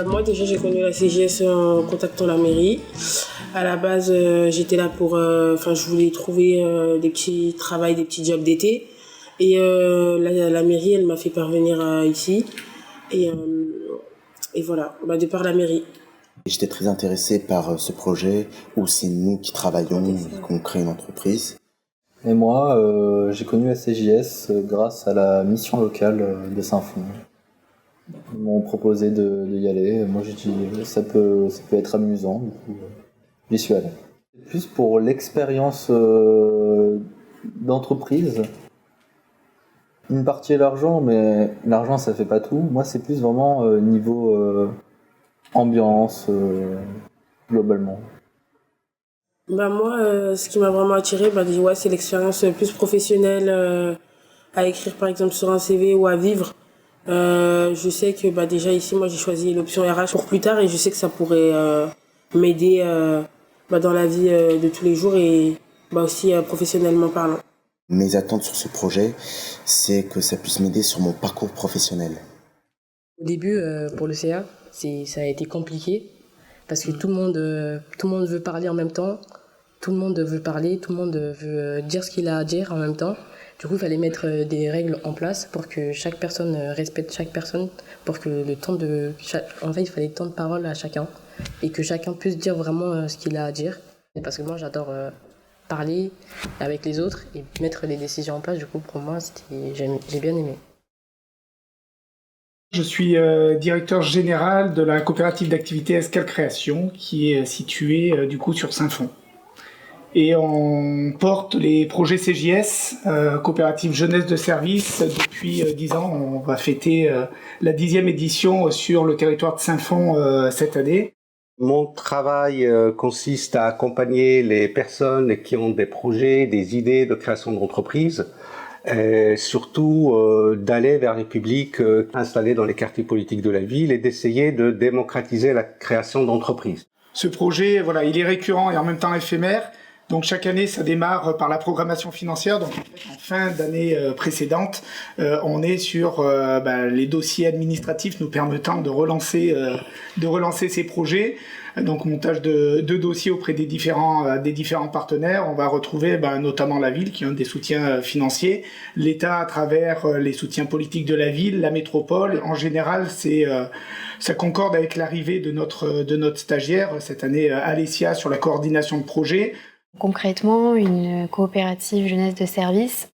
Moi déjà j'ai connu la CGS en contactant la mairie. À la base j'étais là pour, je voulais trouver des petits travails, des petits jobs d'été. Et la mairie elle m'a fait parvenir ici. Et voilà, de par la mairie. J'étais très intéressé par ce projet où c'est nous qui travaillons et qu'on crée une entreprise. Et moi, j'ai connu la CJS grâce à la mission locale de Saint-Fond. Ils m'ont proposé d'y aller. Moi, j'ai dit ça peut être amusant. Du coup, j'y suis allé. C'est plus pour l'expérience d'entreprise. Une partie est l'argent, mais l'argent ça fait pas tout. Moi, c'est plus vraiment niveau ambiance globalement. Moi, ce qui m'a vraiment attiré, c'est l'expérience plus professionnelle à écrire par exemple sur un CV ou à vivre. Je sais que déjà ici, moi j'ai choisi l'option RH pour plus tard et je sais que ça pourrait m'aider dans la vie de tous les jours et aussi professionnellement parlant. Mes attentes sur ce projet, c'est que ça puisse m'aider sur mon parcours professionnel. Au début, pour le CA, ça a été compliqué parce que tout le monde veut parler en même temps, tout le monde veut parler, tout le monde veut dire ce qu'il a à dire en même temps. Du coup, il fallait mettre des règles en place pour que chaque personne respecte chaque personne, pour que il fallait le temps de parole à chacun et que chacun puisse dire vraiment ce qu'il a à dire. Parce que moi, j'adore parler avec les autres et mettre les décisions en place. Du coup, pour moi, j'ai bien aimé. Je suis directeur général de la coopérative d'activité Escale Création qui est située sur Saint-Fond. Et on porte les projets CJS, coopérative jeunesse de service, depuis 10 ans. On va fêter la 10e édition sur le territoire de Saint-Fond cette année. Mon travail consiste à accompagner les personnes qui ont des projets, des idées de création d'entreprise, et surtout d'aller vers les publics installés dans les quartiers politiques de la ville et d'essayer de démocratiser la création d'entreprises. Ce projet, il est récurrent et en même temps éphémère. Donc chaque année, ça démarre par la programmation financière. Donc en fin d'année précédente, on est sur les dossiers administratifs nous permettant de relancer ces projets. Donc montage de dossiers auprès des différents partenaires. On va retrouver notamment la ville qui ont des soutiens financiers, l'État à travers les soutiens politiques de la ville, la métropole. En général, ça concorde avec l'arrivée de notre stagiaire cette année, Alessia, sur la coordination de projet. Concrètement, une coopérative jeunesse de service,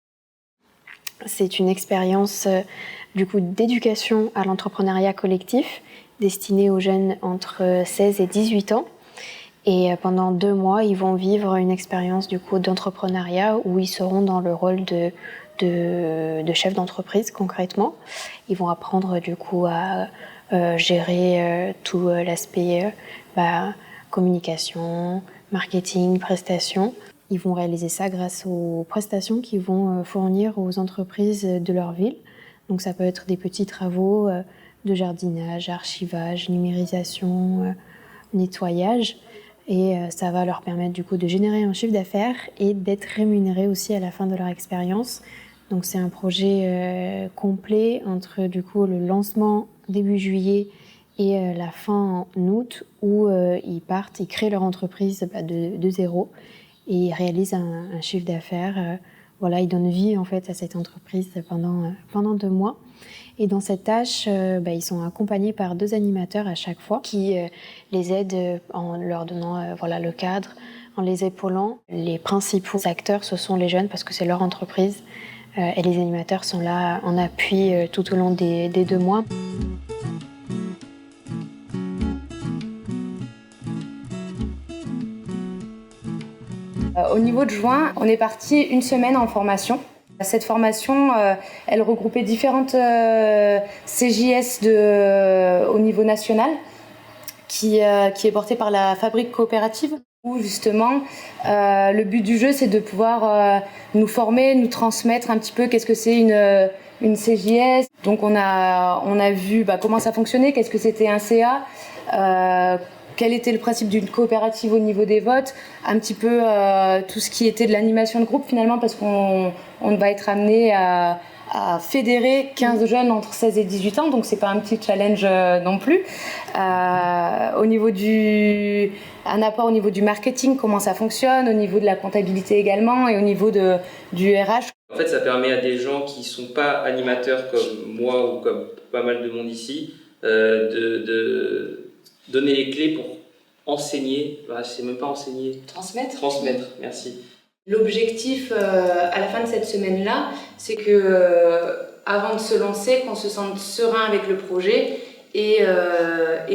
c'est une expérience d'éducation à l'entrepreneuriat collectif destinée aux jeunes entre 16 et 18 ans. Et pendant 2 mois, ils vont vivre une expérience d'entrepreneuriat où ils seront dans le rôle de chef d'entreprise concrètement. Ils vont apprendre à gérer tout l'aspect communication, marketing, prestations. Ils vont réaliser ça grâce aux prestations qu'ils vont fournir aux entreprises de leur ville. Donc ça peut être des petits travaux de jardinage, archivage, numérisation, nettoyage. Et ça va leur permettre de générer un chiffre d'affaires et d'être rémunérés aussi à la fin de leur expérience. Donc c'est un projet complet entre le lancement début juillet et la fin en août où ils créent leur entreprise de zéro et ils réalisent un chiffre d'affaires. Ils donnent vie en fait à cette entreprise pendant 2 mois. Et dans cette tâche, ils sont accompagnés par 2 animateurs à chaque fois qui les aident en leur donnant le cadre, en les épaulant. Les principaux acteurs, ce sont les jeunes parce que c'est leur entreprise et les animateurs sont là en appui tout au long des 2 mois. Au niveau de juin, on est parti une semaine en formation. Cette formation, elle regroupait différentes CJS au niveau national qui est portée par la Fabrique coopérative. Où justement, le but du jeu, c'est de pouvoir nous former, nous transmettre un petit peu qu'est-ce que c'est une CJS. Donc on a vu comment ça fonctionnait, qu'est-ce que c'était un CA, quel était le principe d'une coopérative au niveau des votes, un petit peu tout ce qui était de l'animation de groupe finalement, parce qu'on va être amené à à fédérer 15 jeunes entre 16 et 18 ans, donc c'est pas un petit challenge non plus. Au niveau un apport au niveau du marketing, comment ça fonctionne, au niveau de la comptabilité également et au niveau du RH. En fait, ça permet à des gens qui sont pas animateurs comme moi ou comme pas mal de monde ici, de donner les clés pour enseigner, c'est même pas enseigner. Transmettre, merci. L'objectif à la fin de cette semaine-là, c'est que avant de se lancer, qu'on se sente serein avec le projet et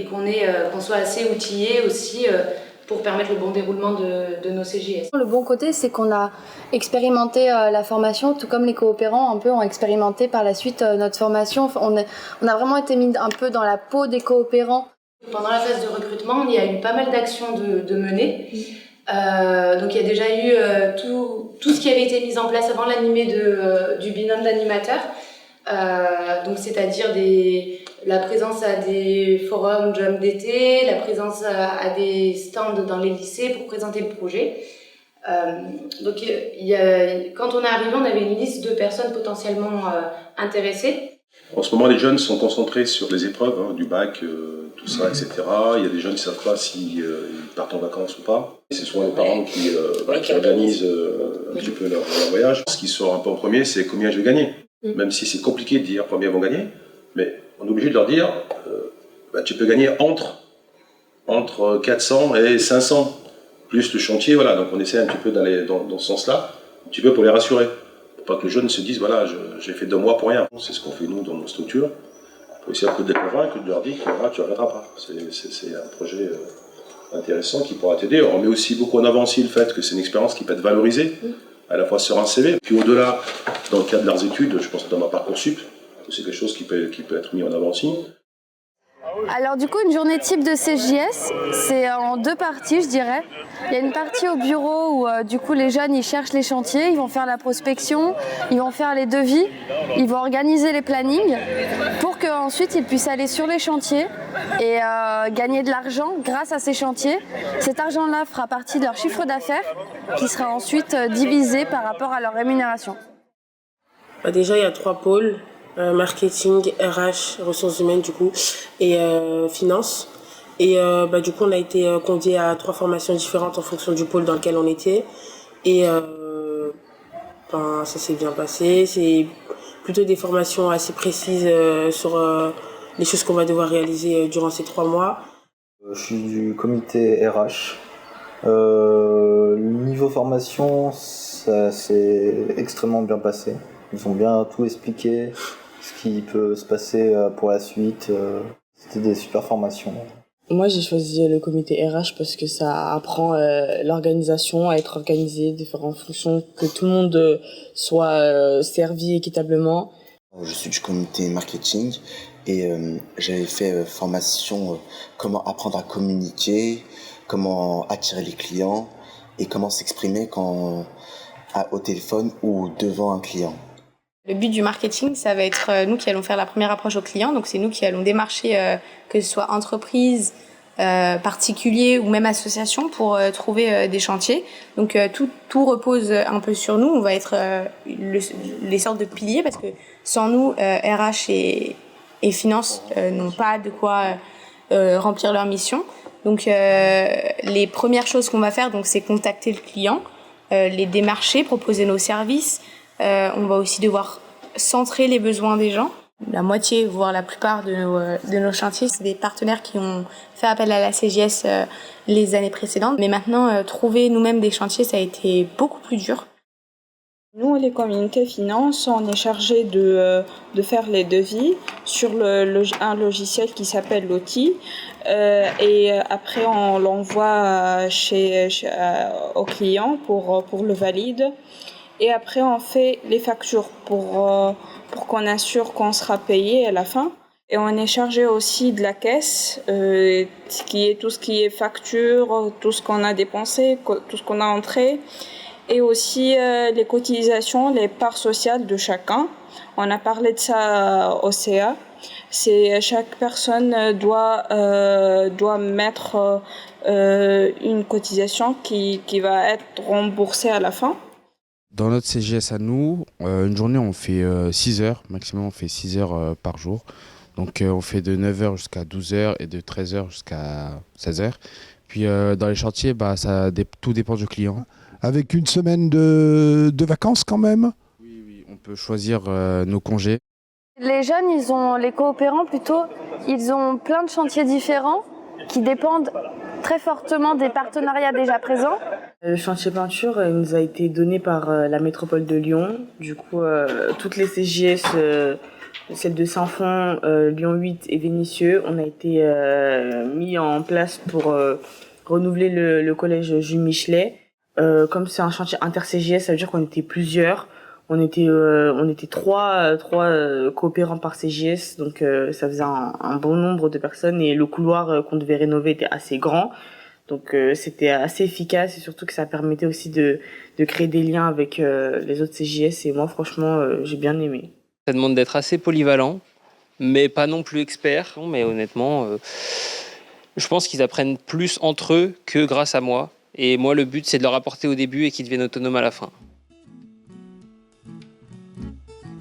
qu'on soit assez outillé aussi pour permettre le bon déroulement de nos CJS. Le bon côté, c'est qu'on a expérimenté la formation, tout comme les coopérants un peu ont expérimenté par la suite notre formation. On a vraiment été mis un peu dans la peau des coopérants. Pendant la phase de recrutement, il y a eu pas mal d'actions de mener. Donc il y a déjà eu tout ce qui avait été mis en place avant l'animé du binôme d'animateurs. Donc c'est-à-dire la présence à des forums jump d'été, la présence à des stands dans les lycées pour présenter le projet. Donc quand on est arrivé, on avait une liste de personnes potentiellement intéressées. En ce moment, les jeunes sont concentrés sur les épreuves du bac, tout ça, etc. Il y a des jeunes qui ne savent pas s'ils partent en vacances ou pas. C'est souvent les parents qui organisent un petit peu leur voyage. Ce qui sort un peu en premier, c'est combien je vais gagner. Même si c'est compliqué de dire combien ils vont gagner, mais on est obligé de leur dire tu peux gagner entre 400 et 500, plus le chantier. Voilà. Donc on essaie un petit peu d'aller dans ce sens-là, un petit peu pour les rassurer. Pour pas que les jeunes se disent voilà, j'ai fait 2 mois pour rien. C'est ce qu'on fait nous dans nos structures. Il faut essayer un peu de les convaincre, de leur dire que voilà, tu ne regretteras pas. C'est un projet intéressant qui pourra t'aider. On met aussi beaucoup en avant aussi le fait que c'est une expérience qui peut être valorisée, à la fois sur un CV, puis au-delà, dans le cadre de leurs études, je pense notamment à Parcoursup, c'est quelque chose qui peut être mis en avant aussi. Alors du coup, une journée type de CJS, c'est en 2 parties, je dirais. Il y a une partie au bureau où du coup les jeunes ils cherchent les chantiers, ils vont faire la prospection, ils vont faire les devis, ils vont organiser les plannings pour qu'ensuite ils puissent aller sur les chantiers et gagner de l'argent grâce à ces chantiers. Cet argent-là fera partie de leur chiffre d'affaires qui sera ensuite divisé par rapport à leur rémunération. Déjà, il y a 3 pôles. Marketing, RH, ressources humaines du coup, et finance. Et du coup, on a été conviés à 3 formations différentes en fonction du pôle dans lequel on était. Et ça s'est bien passé. C'est plutôt des formations assez précises sur les choses qu'on va devoir réaliser durant ces 3 mois. Je suis du comité RH. Niveau formation, ça s'est extrêmement bien passé. Ils ont bien tout expliqué, ce qui peut se passer pour la suite. C'était des super formations. Moi, j'ai choisi le comité RH parce que ça apprend l'organisation, à être organisé, différentes fonctions, que tout le monde soit servi équitablement. Je suis du comité marketing et j'avais fait formation comment apprendre à communiquer, comment attirer les clients et comment s'exprimer au téléphone ou devant un client. Le but du marketing, ça va être nous qui allons faire la première approche aux clients. Donc, c'est nous qui allons démarcher, que ce soit entreprise, particulier ou même association pour trouver des chantiers. Donc, tout repose un peu sur nous. On va être les sortes de piliers parce que sans nous, RH et finance n'ont pas de quoi remplir leur mission. Donc, les premières choses qu'on va faire, donc, c'est contacter le client, les démarcher, proposer nos services. On va aussi devoir centrer les besoins des gens. La moitié, voire la plupart de nos chantiers, c'est des partenaires qui ont fait appel à la CJS les années précédentes. Mais maintenant, trouver nous-mêmes des chantiers, ça a été beaucoup plus dur. Nous, les communautés finance, on est chargé de faire les devis sur un logiciel qui s'appelle l'outil. Et après, on l'envoie au client pour le valide. Et après, on fait les factures pour qu'on assure qu'on sera payé à la fin. Et on est chargé aussi de la caisse, tout ce qui est facture, tout ce qu'on a dépensé, tout ce qu'on a entré. Et aussi les cotisations, les parts sociales de chacun. On a parlé de ça au CA. Chaque personne doit mettre une cotisation qui va être remboursée à la fin. Dans notre CGS à nous, une journée on fait 6 heures, maximum on fait 6 heures par jour. Donc on fait de 9h jusqu'à 12h et de 13h jusqu'à 16h. Puis dans les chantiers, tout dépend du client. Avec une semaine de vacances quand même? Oui, on peut choisir nos congés. Les jeunes, les coopérants plutôt, ils ont plein de chantiers différents qui dépendent très fortement des partenariats déjà présents. Le chantier peinture il nous a été donné par la métropole de Lyon. Du coup, toutes les CJS, celles de Saint-Fond, Lyon 8 et Vénissieux, on a été mis en place pour renouveler le collège Jules Michelet. Comme c'est un chantier inter-CJS, ça veut dire qu'on était plusieurs. On était trois coopérants par CJS, donc ça faisait un bon nombre de personnes et le couloir qu'on devait rénover était assez grand. Donc c'était assez efficace et surtout que ça permettait aussi de créer des liens avec les autres CJS et moi franchement j'ai bien aimé. Ça demande d'être assez polyvalent, mais pas non plus expert. Mais honnêtement, je pense qu'ils apprennent plus entre eux que grâce à moi. Et moi le but c'est de leur apporter au début et qu'ils deviennent autonomes à la fin.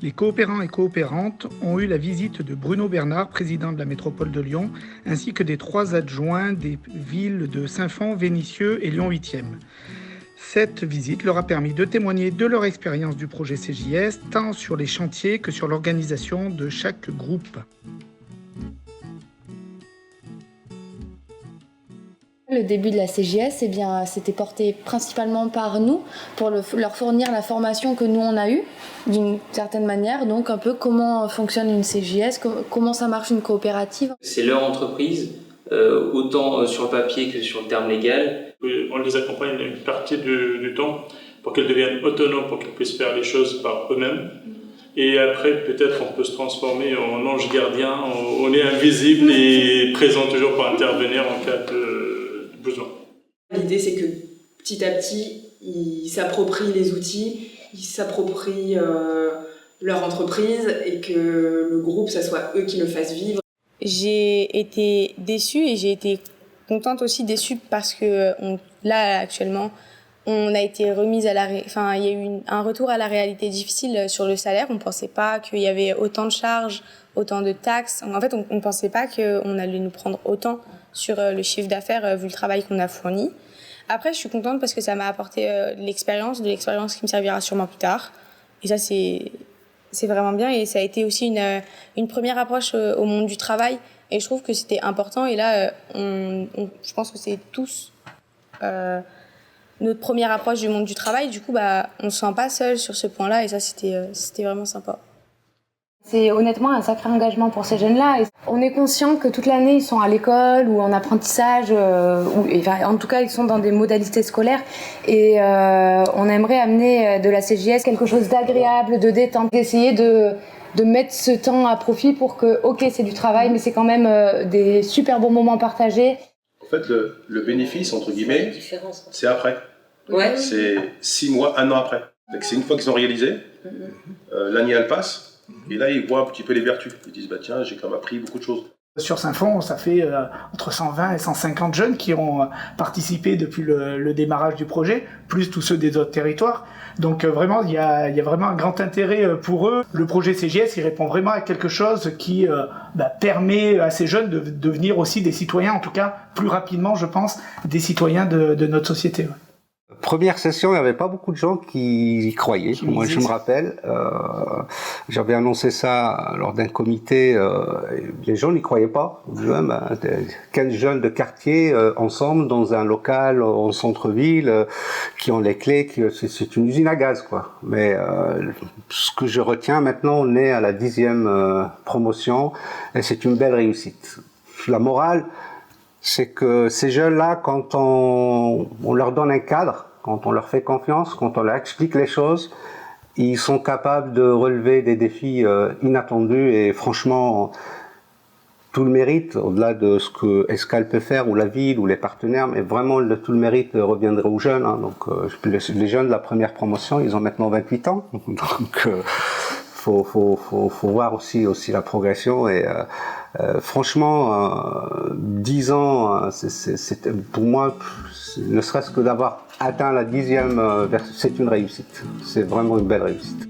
Les coopérants et coopérantes ont eu la visite de Bruno Bernard, président de la métropole de Lyon, ainsi que des 3 adjoints des villes de Saint-Fond, Vénissieux et Lyon 8e. Cette visite leur a permis de témoigner de leur expérience du projet CJS, tant sur les chantiers que sur l'organisation de chaque groupe. Le début de la CJS, c'était porté principalement par nous pour leur fournir la formation que nous on a eue d'une certaine manière, donc un peu comment fonctionne une CJS, comment ça marche une coopérative. C'est leur entreprise, autant sur le papier que sur le terme légal. On les accompagne une partie du temps pour qu'elles deviennent autonomes, pour qu'elles puissent faire les choses par eux-mêmes. Et après, peut-être on peut se transformer en ange gardien, on est invisible et présent toujours pour intervenir en cas de besoin. L'idée, c'est que petit à petit, ils s'approprient les outils, ils s'approprient leur entreprise et que le groupe, ça soit eux qui le fassent vivre. J'ai été déçue et j'ai été contente aussi, déçue parce que là, actuellement, on a été remise il y a eu un retour à la réalité difficile sur le salaire. On ne pensait pas qu'il y avait autant de charges, autant de taxes. En fait, on ne pensait pas qu'on allait nous prendre autant sur le chiffre d'affaires vu le travail qu'on a fourni. Après, je suis contente parce que ça m'a apporté de l'expérience qui me servira sûrement plus tard. Et ça, c'est vraiment bien. Et ça a été aussi une première approche au monde du travail. Et je trouve que c'était important. Et là, je pense que c'est tous notre première approche du monde du travail. Du coup, on ne se sent pas seul sur ce point-là. Et ça, c'était vraiment sympa. C'est honnêtement un sacré engagement pour ces jeunes-là. Et on est conscient que toute l'année, ils sont à l'école ou en apprentissage, en tout cas, ils sont dans des modalités scolaires. Et on aimerait amener de la CJS quelque chose d'agréable, de détente, d'essayer de mettre ce temps à profit pour que, ok, c'est du travail, mais c'est quand même des super bons moments partagés. En fait, le bénéfice, entre guillemets, c'est après. Ouais. C'est 6 mois, 1 an après. Donc, c'est une fois qu'ils ont réalisé, l'année elle passe. Et là, ils voient un petit peu les vertus. Ils disent, tiens, j'ai quand même appris beaucoup de choses. Sur Saint-Fond, ça fait entre 120 et 150 jeunes qui ont participé depuis le démarrage du projet, plus tous ceux des autres territoires. Donc vraiment, il y a vraiment un grand intérêt pour eux. Le projet CJS, il répond vraiment à quelque chose qui permet à ces jeunes de devenir aussi des citoyens, en tout cas plus rapidement, je pense, des citoyens de notre société. Ouais. Première session, il n'y avait pas beaucoup de gens qui y croyaient. Moi, je me rappelle, j'avais annoncé ça lors d'un comité, les gens n'y croyaient pas. 15 jeunes de quartier ensemble dans un local en centre-ville qui ont les clés, c'est une usine à gaz, quoi. Mais ce que je retiens maintenant, on est à la 10e promotion et c'est une belle réussite. La morale, c'est que ces jeunes-là, quand on leur donne un cadre, quand on leur fait confiance, quand on leur explique les choses, ils sont capables de relever des défis inattendus et franchement, tout le mérite, au-delà de ce que Escale peut faire, ou la ville, ou les partenaires, mais vraiment tout le mérite reviendrait aux jeunes. Hein. Donc les jeunes de la première promotion, ils ont maintenant 28 ans, donc faut voir aussi la progression et franchement 10 ans c'est pour moi ne serait-ce que d'avoir atteint la 10e version. C'est une réussite. C'est vraiment une belle réussite.